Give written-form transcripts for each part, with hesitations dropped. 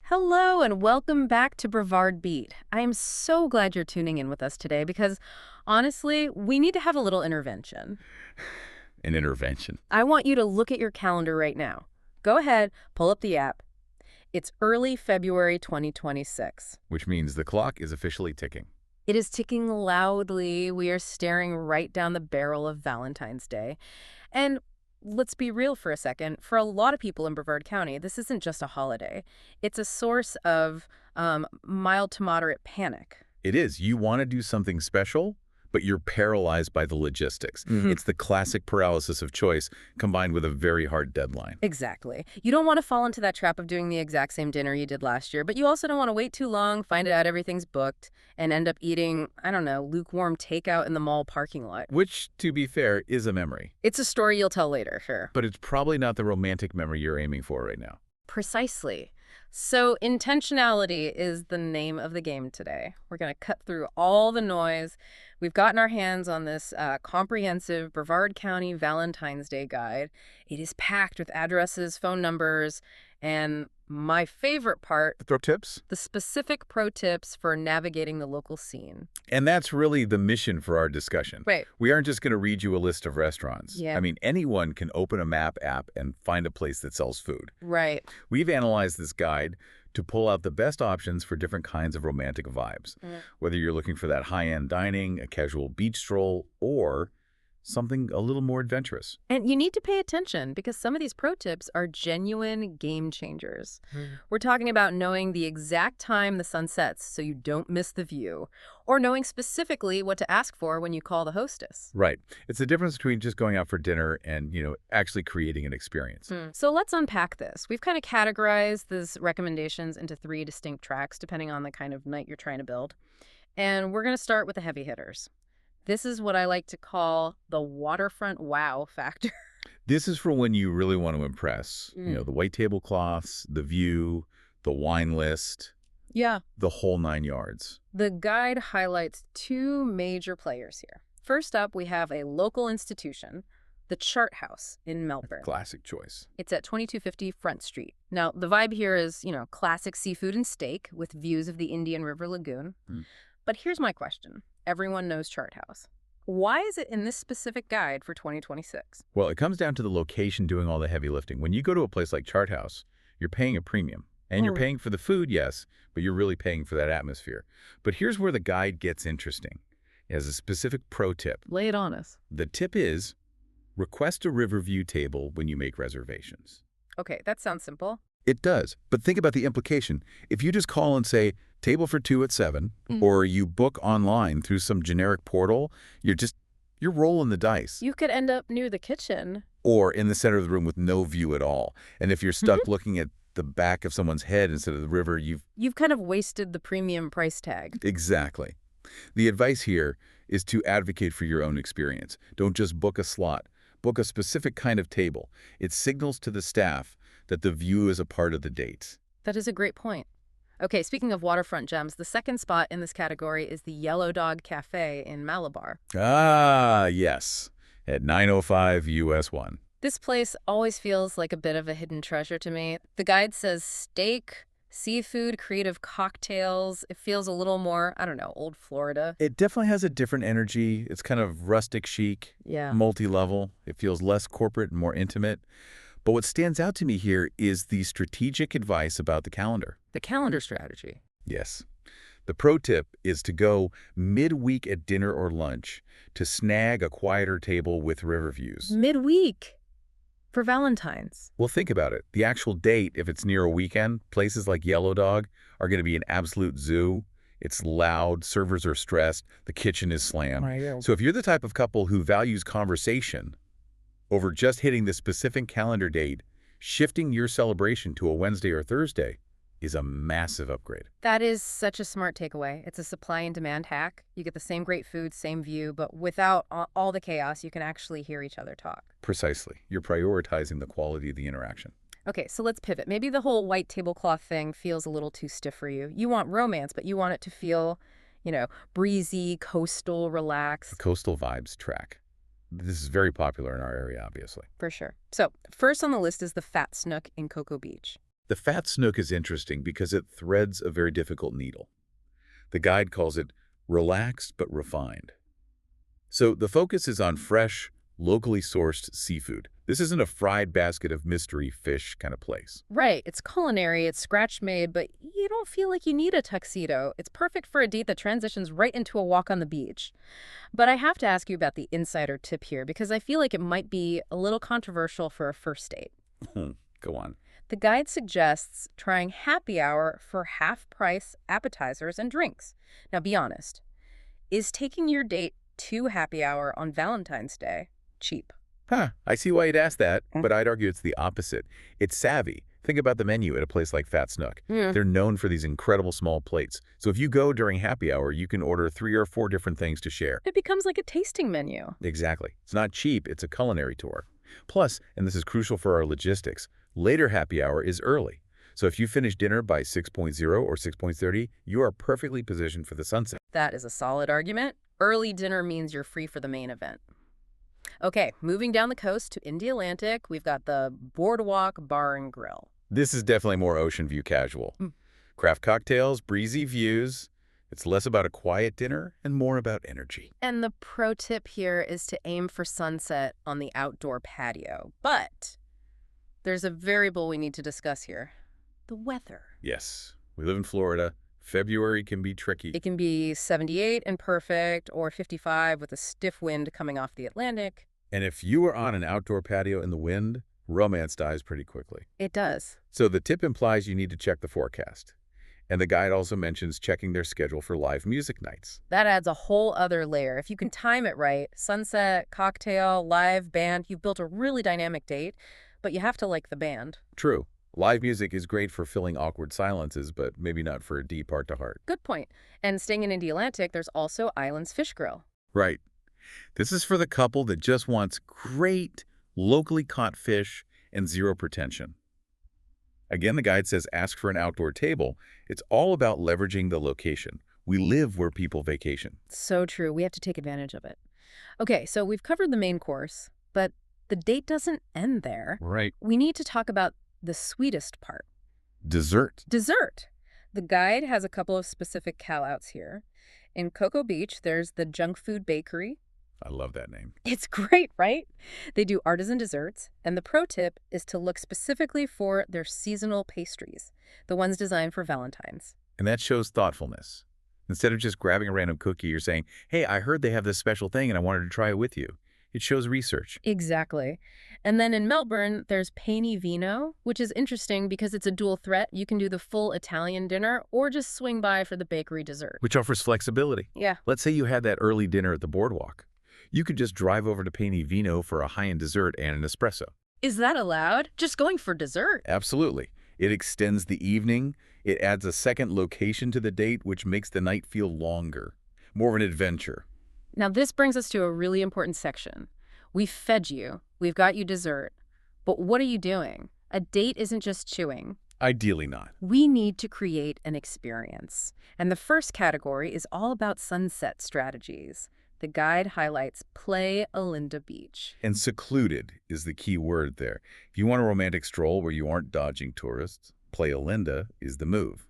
Hello and welcome back to Brevard Beat. I am so glad you're tuning in with us today because, honestly, we need to have a little intervention. An intervention. I want you to look at your calendar right now. Go ahead, pull up the app. It's early February 2026. Which means the clock is officially ticking. It is ticking loudly. We are staring right down the barrel of Valentine's Day. And let's be real for a second. For a lot of people in Brevard County, this isn't just a holiday. It's a source of mild to moderate panic. It is. You want to do something special, but you're paralyzed by the logistics. It's the classic paralysis of choice combined with a very hard deadline. Exactly. You don't want to fall into that trap of doing the exact same dinner you did last year, but you also don't want to wait too long, find out everything's booked, and end up eating, I don't know, lukewarm takeout in the mall parking lot. Which, to be fair, is a memory. It's a story you'll tell later, sure. But it's probably not the romantic memory you're aiming for right now. Precisely. So intentionality is the name of the game today. We're going to cut through all the noise. We've gotten our hands on this comprehensive Brevard County Valentine's Day guide. It is packed with addresses, phone numbers, and my favorite part, The pro tips? the specific pro tips for navigating the local scene. And that's really the mission for our discussion. Right. We aren't just going to read you a list of restaurants. Yeah. I mean, anyone can open a map app and find a place that sells food. Right. We've analyzed this guide to pull out the best options for different kinds of romantic vibes. Whether you're looking for that high-end dining, a casual beach stroll, or something a little more adventurous. And you need to pay attention because some of these pro tips are genuine game changers. We're talking about knowing the exact time the sun sets so you don't miss the view, or knowing specifically what to ask for when you call the hostess. Right. It's the difference between just going out for dinner and, actually creating an experience. So let's unpack this. We've kind of categorized these recommendations into 3 distinct tracks depending on the kind of night you're trying to build. And we're going to start with the heavy hitters. This is what I like to call the waterfront wow factor. This is for when you really want to impress. The white tablecloths, the view, the wine list, Yeah. the whole 9 yards. The guide highlights 2 major players here. First up, we have a local institution, the Chart House in Melbourne. Classic choice. It's at 2250 Front Street. Now, the vibe here is, classic seafood and steak with views of the Indian River Lagoon. But here's my question. Everyone knows Chart House. Why is it in this specific guide for 2026? Well, it comes down to the location doing all the heavy lifting. When you go to a place like Chart House, you're paying a premium. And you're paying for the food, yes, but you're really paying for that atmosphere. But here's where the guide gets interesting. It has a specific pro tip. Lay it on us. The tip is request a Riverview table when you make reservations. Okay, that sounds simple. It does, but think about the implication. If you just call and say, table for 2 at 7, or you book online through some generic portal, you're rolling the dice. You could end up near the kitchen. Or in the center of the room with no view at all. And if you're stuck looking at the back of someone's head instead of the river, You've kind of wasted the premium price tag. Exactly. The advice here is to advocate for your own experience. Don't just book a slot. Book a specific kind of table. It signals to the staff that the view is a part of the date. That is a great point. Okay, speaking of waterfront gems, the second spot in this category is the Yellow Dog Cafe in Malabar. Ah, yes. At 905 US 1. This place always feels like a bit of a hidden treasure to me. The guide says steak, seafood, creative cocktails. It feels a little more, I don't know, old Florida. It definitely has a different energy. It's kind of rustic chic, Yeah. multi-level. It feels less corporate and more intimate. But what stands out to me here is the strategic advice about the calendar. The calendar strategy. Yes. The pro tip is to go midweek at dinner or lunch to snag a quieter table with river views. Midweek for Valentine's. Well, think about it. The actual date, if it's near a weekend, places like Yellow Dog are going to be an absolute zoo. It's loud, servers are stressed, the kitchen is slammed. So if you're the type of couple who values conversation over just hitting the specific calendar date, shifting your celebration to a Wednesday or Thursday is a massive upgrade. That is such a smart takeaway. It's a supply and demand hack. You get the same great food, same view, but without all the chaos, you can actually hear each other talk. Precisely. You're prioritizing the quality of the interaction. Okay, so let's pivot. Maybe the whole white tablecloth thing feels a little too stiff for you. You want romance, but you want it to feel, breezy, coastal, relaxed. The coastal vibes track. This is very popular in our area, obviously. For sure. So first on the list is the Fat Snook in Cocoa Beach. The fat snook is interesting because it threads a very difficult needle. The guide calls it relaxed but refined. So the focus is on fresh, locally sourced seafood. This isn't a fried basket of mystery fish kind of place. Right, it's culinary, it's scratch-made, but you don't feel like you need a tuxedo. It's perfect for a date that transitions right into a walk on the beach. But I have to ask you about the insider tip here, because I feel like it might be a little controversial for a first date. Go on. The guide suggests trying happy hour for half-price appetizers and drinks. Now, be honest. Is taking your date to happy hour on Valentine's Day cheap? I see why you'd ask that, but I'd argue it's the opposite. It's savvy. Think about the menu at a place like Fat Snook. They're known for these incredible small plates. So if you go during happy hour, you can order 3 or 4 different things to share. It becomes like a tasting menu. Exactly. It's not cheap, it's a culinary tour. Plus, and this is crucial for our logistics, later happy hour is early. So if you finish dinner by 6:0 or 6:30, you are perfectly positioned for the sunset. That is a solid argument. Early dinner means you're free for the main event. Okay, moving down the coast to Indy Atlantic, we've got the Boardwalk Bar and Grill. This is definitely more ocean view casual. Craft cocktails, breezy views. It's less about a quiet dinner and more about energy. And the pro tip here is to aim for sunset on the outdoor patio. But there's a variable we need to discuss here. The weather. Yes, we live in Florida. February can be tricky. It can be 78 and perfect, or 55 with a stiff wind coming off the Atlantic. And if you are on an outdoor patio in the wind, romance dies pretty quickly. It does. So the tip implies you need to check the forecast. And the guide also mentions checking their schedule for live music nights. That adds a whole other layer. If you can time it right, sunset, cocktail, live, band, you've built a really dynamic date, but you have to like the band. True. Live music is great for filling awkward silences, but maybe not for a deep heart-to-heart. Good point. And staying in Indy Atlantic, there's also Islands Fish Grill. Right. This is for the couple that just wants great, locally caught fish and zero pretension. Again, the guide says ask for an outdoor table. It's all about leveraging the location. We live where people vacation. So true. We have to take advantage of it. Okay, so we've covered the main course, but the date doesn't end there. Right. We need to talk about the sweetest part. Dessert. Dessert. The guide has a couple of specific call-outs here. In Cocoa Beach, there's the Junk Food Bakery. I love that name. It's great, right? They do artisan desserts, and the pro tip is to look specifically for their seasonal pastries, the ones designed for Valentine's. And that shows thoughtfulness. Instead of just grabbing a random cookie, you're saying, hey, I heard they have this special thing and I wanted to try it with you. It shows research. Exactly. And then in Melbourne, there's Pane Vino, which is interesting because it's a dual threat. You can do the full Italian dinner or just swing by for the bakery dessert. Which offers flexibility. Yeah. Let's say you had that early dinner at the boardwalk. You could just drive over to Pane Vino for a high-end dessert and an espresso. Is that allowed? Just going for dessert? Absolutely. It extends the evening. It adds a second location to the date, which makes the night feel longer. More of an adventure. Now, this brings us to a really important section. We've fed you. We've got you dessert. But what are you doing? A date isn't just chewing. Ideally not. We need to create an experience. And the first category is all about sunset strategies. The guide highlights Playa Linda Beach. And secluded is the key word there. If you want a romantic stroll where you aren't dodging tourists, Playa Linda is the move.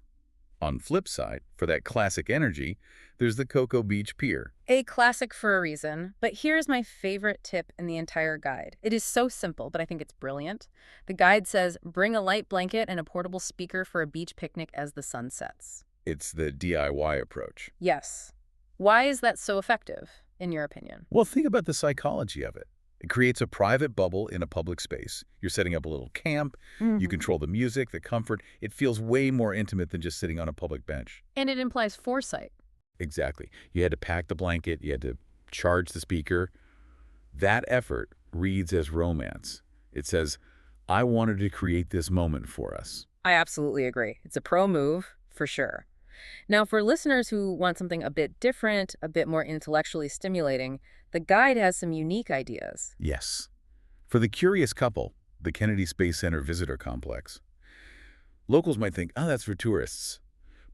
On flip side, for that classic energy, there's the Cocoa Beach Pier. A classic for a reason, but here's my favorite tip in the entire guide. It is so simple, but I think it's brilliant. The guide says, bring a light blanket and a portable speaker for a beach picnic as the sun sets. It's the DIY approach. Yes. Why is that so effective, in your opinion? Well, think about the psychology of it. It creates a private bubble in a public space. You're setting up a little camp. You control the music, the comfort. It feels way more intimate than just sitting on a public bench. And it implies foresight. Exactly. You had to pack the blanket. You had to charge the speaker. That effort reads as romance. It says, I wanted to create this moment for us. I absolutely agree. It's a pro move, for sure. Now, for listeners who want something a bit different, a bit more intellectually stimulating, the guide has some unique ideas. Yes. For the curious couple, the Kennedy Space Center Visitor Complex. Locals might think, oh, that's for tourists.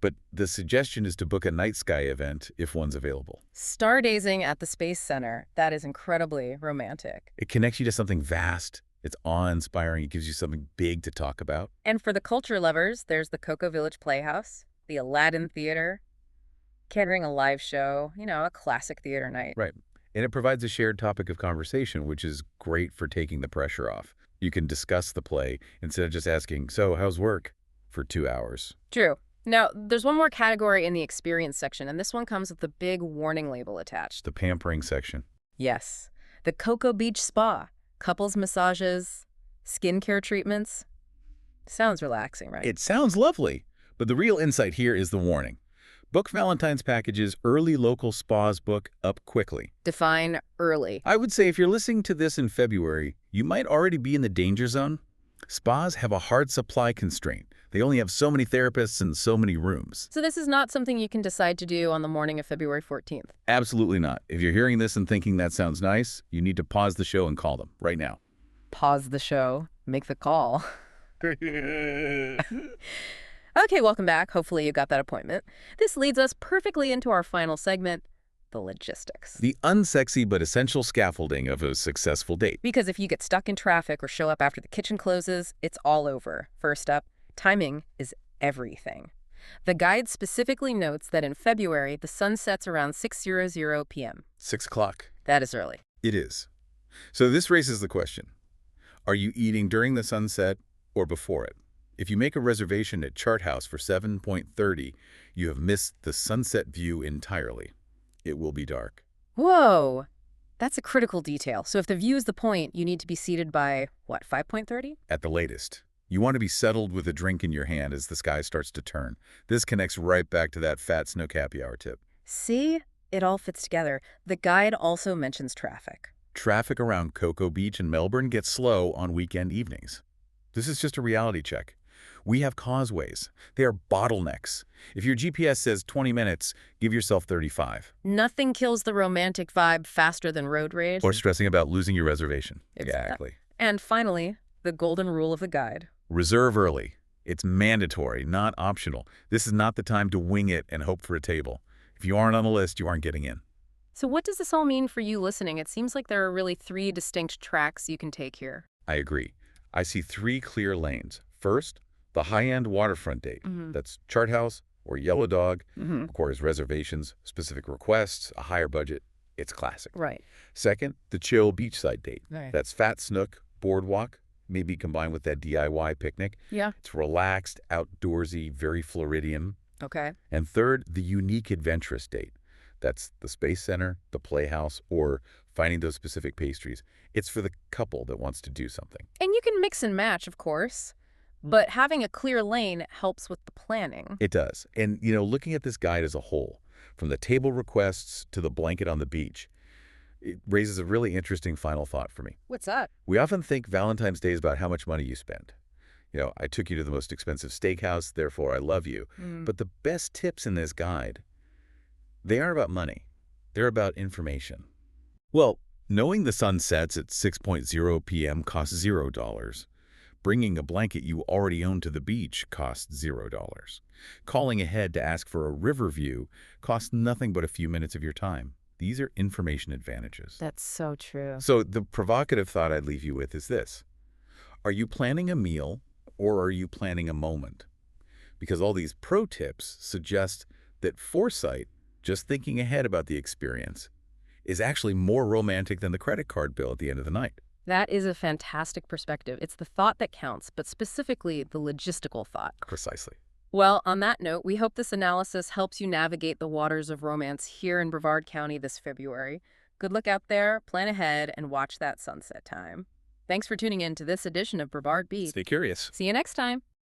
But the suggestion is to book a night sky event if one's available. Stargazing at the Space Center, that is incredibly romantic. It connects you to something vast, It's awe-inspiring. It gives you something big to talk about. And for the culture lovers, there's the Cocoa Village Playhouse, the Aladdin Theater, catering a live show, a classic theater night. Right. And it provides a shared topic of conversation, which is great for taking the pressure off. You can discuss the play instead of just asking, so how's work, for 2 hours. True. Now, there's one more category in the experience section, and this one comes with the big warning label attached. The pampering section. Yes. The Cocoa Beach Spa, couples massages, skincare treatments. Sounds relaxing, right? It sounds lovely, but the real insight here is the warning. Book Valentine's packages early local spas book up quickly. Define early. I would say if you're listening to this in February, you might already be in the danger zone. Spas have a hard supply constraint. They only have so many therapists and so many rooms. So this is not something you can decide to do on the morning of February 14th. Absolutely not. If you're hearing this and thinking that sounds nice, you need to pause the show and call them right now. Pause the show. Make the call. Okay, welcome back. Hopefully you got that appointment. This leads us perfectly into our final segment, the logistics. The unsexy but essential scaffolding of a successful date. Because if you get stuck in traffic or show up after the kitchen closes, it's all over. First up, timing is everything. The guide specifically notes that in February, the sun sets around 6:00 p.m. 6 o'clock. That is early. It is. So this raises the question, are you eating during the sunset or before it? If you make a reservation at Chart House for 7:30, you have missed the sunset view entirely. It will be dark. Whoa! That's a critical detail. So if the view is the point, you need to be seated by, what, 5:30? At the latest. You want to be settled with a drink in your hand as the sky starts to turn. This connects right back to that fat snow happy hour tip. See? It all fits together. The guide also mentions traffic. Traffic around Cocoa Beach and Melbourne gets slow on weekend evenings. This is just a reality check. We have causeways. They are bottlenecks. If your GPS says 20 minutes, give yourself 35. Nothing kills the romantic vibe faster than road rage. Or stressing about losing your reservation. Exactly. And finally, the golden rule of the guide. Reserve early. It's mandatory, not optional. This is not the time to wing it and hope for a table. If you aren't on the list, you aren't getting in. So what does this all mean for you listening? It seems like there are really 3 distinct tracks you can take here. I agree. I see 3 clear lanes. First, the high-end waterfront date. That's Chart House or Yellow Dog. Requires reservations, specific requests, a higher budget. It's classic. Right. Second, the chill beachside date. Right. That's Fat Snook, Boardwalk, maybe combined with that DIY picnic. Yeah. It's relaxed, outdoorsy, very Floridian. Okay. And third, the unique adventurous date. That's the Space Center, the Playhouse, or finding those specific pastries. It's for the couple that wants to do something. And you can mix and match, of course. But having a clear lane helps with the planning. It does. And, looking at this guide as a whole, from the table requests to the blanket on the beach, it raises a really interesting final thought for me. What's that? We often think Valentine's Day is about how much money you spend. I took you to the most expensive steakhouse, therefore I love you. But the best tips in this guide, they aren't about money. They're about information. Well, knowing the sun sets at 6:00 p.m. costs $0. Bringing a blanket you already own to the beach costs $0. Calling ahead to ask for a river view costs nothing but a few minutes of your time. These are information advantages. That's so true. So the provocative thought I'd leave you with is this. Are you planning a meal or are you planning a moment? Because all these pro tips suggest that foresight, just thinking ahead about the experience, is actually more romantic than the credit card bill at the end of the night. That is a fantastic perspective. It's the thought that counts, but specifically the logistical thought. Precisely. Well, on that note, we hope this analysis helps you navigate the waters of romance here in Brevard County this February. Good luck out there, plan ahead, and watch that sunset time. Thanks for tuning in to this edition of Brevard Beat. Stay curious. See you next time.